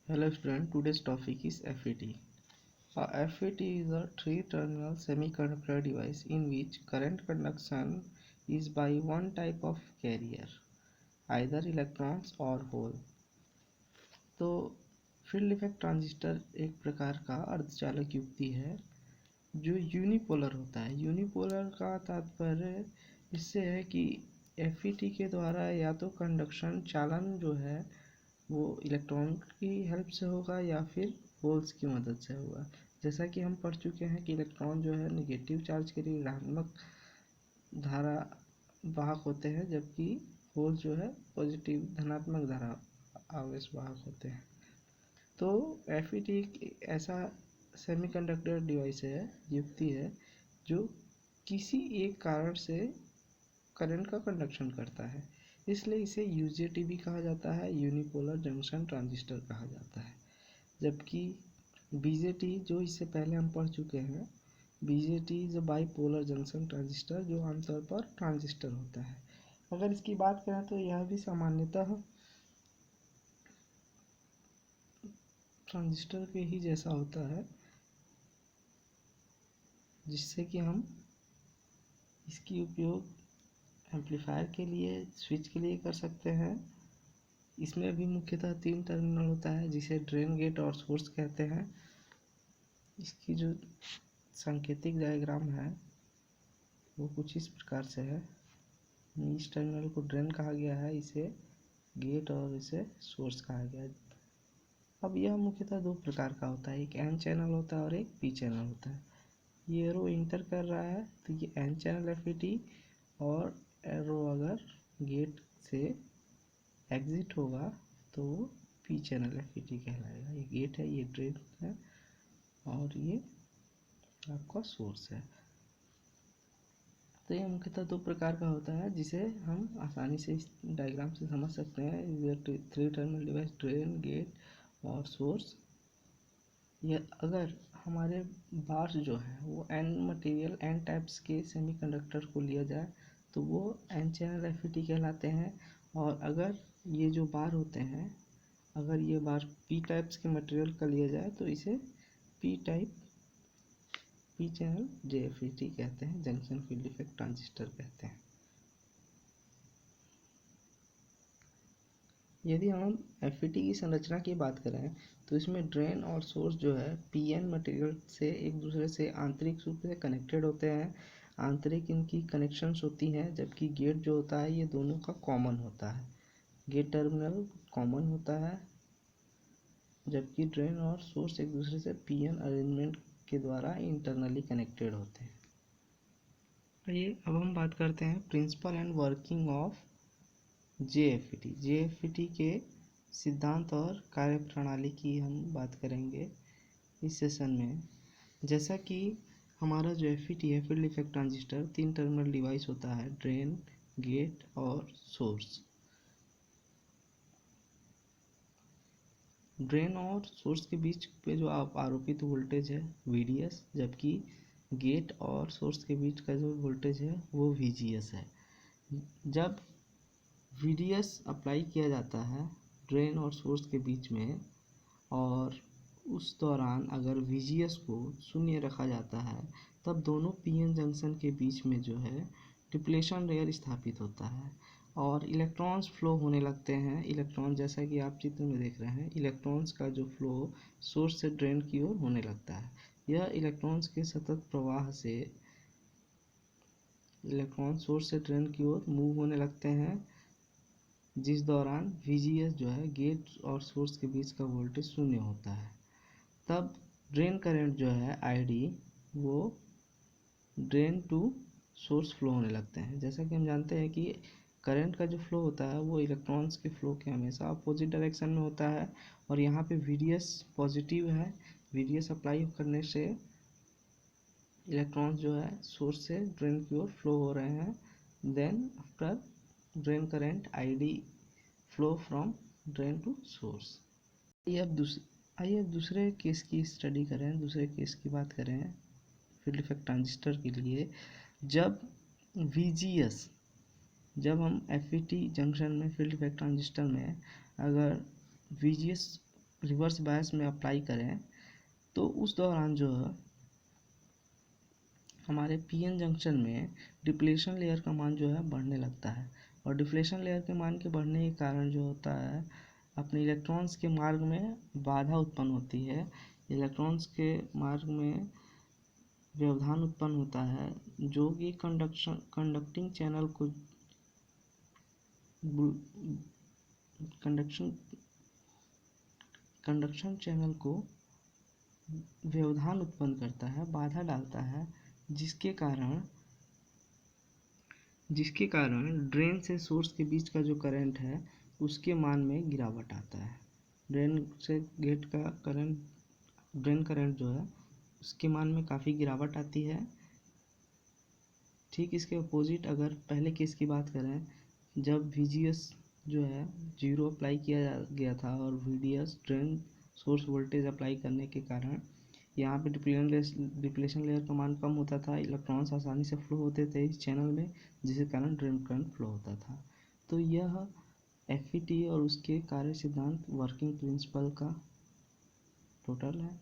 Hello student, today's topic is FET. A FET is a three-terminal semiconductor device in which current conduction is by one type of carrier, either electrons or hole. तो field effect transistor एक प्रकार का अर्धचालक युक्ति है जो unipolar होता है। यूनिपोलर का तात्पर्य इससे है कि FET के द्वारा या तो कंडक्शन चालन जो है वो इलेक्ट्रॉन की हेल्प से होगा या फिर होल्स की मदद से होगा। जैसा कि हम पढ़ चुके हैं कि इलेक्ट्रॉन जो है नेगेटिव चार्ज के लिए ऋणात्मक धारा वाहक होते हैं, जबकि होल जो है पॉजिटिव धनात्मक धारा आवेश वाहक होते हैं। तो FET एक ऐसा सेमीकंडक्टर डिवाइस है, युक्ति है, जो किसी एक कारण से करंट का कंडक्शन करता है, इसलिए इसे UJT भी कहा जाता है, यूनिपोलर जंक्शन ट्रांजिस्टर कहा जाता है। जबकि BJT जो इससे पहले हम पढ़ चुके हैं, BJT जो बाईपोलर जंक्शन ट्रांजिस्टर जो आमतौर पर ट्रांजिस्टर होता है। अगर इसकी बात करें तो यह भी सामान्यतः ट्रांजिस्टर के ही जैसा होता है, जिससे कि हम इसकी उपयोग एम्पलीफायर के लिए, स्विच के लिए कर सकते हैं। इसमें भी मुख्यतः 3 टर्मिनल होता है, जिसे ड्रेन, गेट और सोर्स कहते हैं। इसकी जो सांकेतिक डायग्राम है वो कुछ इस प्रकार से है। इस टर्मिनल को ड्रेन कहा गया है, इसे गेट और इसे सोर्स कहा गया है। अब यह मुख्यतः 2 प्रकार का होता है, एक N चैनल होता है और एक P चैनल होता है। ये एरो इंटर कर रहा है तो ये N चैनल FET, और एरो अगर गेट से एग्जिट होगा तो वो P चैनल FET कहलाएगा। ये गेट है, ये ड्रेन है और ये आपका सोर्स है। तो ये मुख्यतः 2 प्रकार का होता है, जिसे हम आसानी से इस डायग्राम से समझ सकते हैं। 3 टर्मिनल डिवाइस, ड्रेन, गेट और सोर्स। यह अगर हमारे बार्स जो है वो N टाइप्स के सेमीकंडक्टर को लिया जाए तो वो N चैनल FET कहलाते हैं। और अगर ये जो बार होते हैं, अगर ये बार P टाइप्स के मटेरियल का लिया जाए तो इसे P चैनल JFET कहते हैं, जंक्शन फील्ड इफेक्ट ट्रांजिस्टर कहते हैं। यदि हम FET की संरचना की बात करें तो इसमें ड्रेन और सोर्स जो है PN मटेरियल से एक दूसरे से आंतरिक रूप से कनेक्टेड होते हैं। आंतरिक इनकी कनेक्शंस होती हैं, जबकि गेट जो होता है ये दोनों का कॉमन होता है। गेट टर्मिनल कॉमन होता है, जबकि ड्रेन और सोर्स एक दूसरे से PN अरेंजमेंट के द्वारा इंटरनली कनेक्टेड होते हैं। आइए अब हम बात करते हैं principle and working of JFET के सिद्धांत और कार्यप्रणाली की हम बात करेंगे इस सेशन में। जैसा कि हमारा जो FET है, field effect transistor, 3 terminal device होता है, ड्रेन, गेट और सोर्स। ड्रेन और सोर्स के बीच पे जो आरोपित वोल्टेज है VDS, जबकि गेट और सोर्स के बीच का जो वोल्टेज है वो VGS है। जब VDS अप्लाई किया जाता है ड्रेन और सोर्स के बीच में, और उस दौरान अगर VGS को 0 रखा जाता है, तब दोनों PN जंक्शन के बीच में जो है डिप्लेशन लेयर स्थापित होता है और इलेक्ट्रॉन्स फ्लो होने लगते हैं। इलेक्ट्रॉन, जैसा कि आप चित्र में देख रहे हैं, इलेक्ट्रॉन्स का जो फ्लो सोर्स से ड्रेन की ओर होने लगता है। यह इलेक्ट्रॉन्स के सतत प्रवाह से इलेक्ट्रॉन सोर्स से ड्रेन की ओर मूव होने लगते हैं, जिस दौरान VGS जो है गेट और सोर्स के बीच का वोल्टेज 0 होता है। तब ड्रेन करंट जो है ID वो ड्रेन टू सोर्स फ्लो होने लगते हैं। जैसा कि हम जानते हैं कि करंट का जो फ्लो होता है वो इलेक्ट्रॉन्स के फ्लो के हमेशा अपोजिट डायरेक्शन में होता है, और यहाँ पे VDS पॉजिटिव है। VDS अप्लाई करने से इलेक्ट्रॉन्स जो है सोर्स से ड्रेन की ओर फ्लो हो रहे हैं। Then after drain current ID flow from drain to source. आइए अब दूसरे केस की स्टडी करें, दूसरे केस की बात करें फील्ड इफेक्ट ट्रांजिस्टर के लिए। जब हम FET जंक्शन में फील्ड इफेक्ट ट्रांजिस्टर में अगर VGS रिवर्स बायस में अप्लाई करें तो उस दौरान जो है हमारे पीएन जंक्शन में डिप्लेशन लेयर का मान जो है बढ़ने लगता है, और डिप्लेशन लेयर के मान के बढ़ने के कारण जो होता है अपने इलेक्ट्रॉन्स के मार्ग में बाधा उत्पन्न होती है। इलेक्ट्रॉन्स के मार्ग में व्यवधान उत्पन्न होता है जो कि कंडक्टिंग चैनल को कंडक्शन चैनल को व्यवधान उत्पन्न करता है, बाधा डालता है, जिसके कारण ड्रेन से सोर्स के बीच का जो करंट है उसके मान में गिरावट आता है। ड्रेन से गेट का ड्रेन करंट जो है उसके मान में काफ़ी गिरावट आती है। ठीक इसके अपोजिट अगर पहले केस की बात करें, जब VGS जो है 0 अप्लाई किया गया था और VDS drain source voltage apply करने के कारण यहाँ पे डिप्लेशन लेयर का मान कम होता था, इलेक्ट्रॉन्स आसानी से फ्लो होते थे इस चैनल में, जिसके कारण ड्रेन करंट फ्लो होता था। तो यह FET और उसके कार्य सिद्धांत वर्किंग प्रिंसिपल का टोटल है।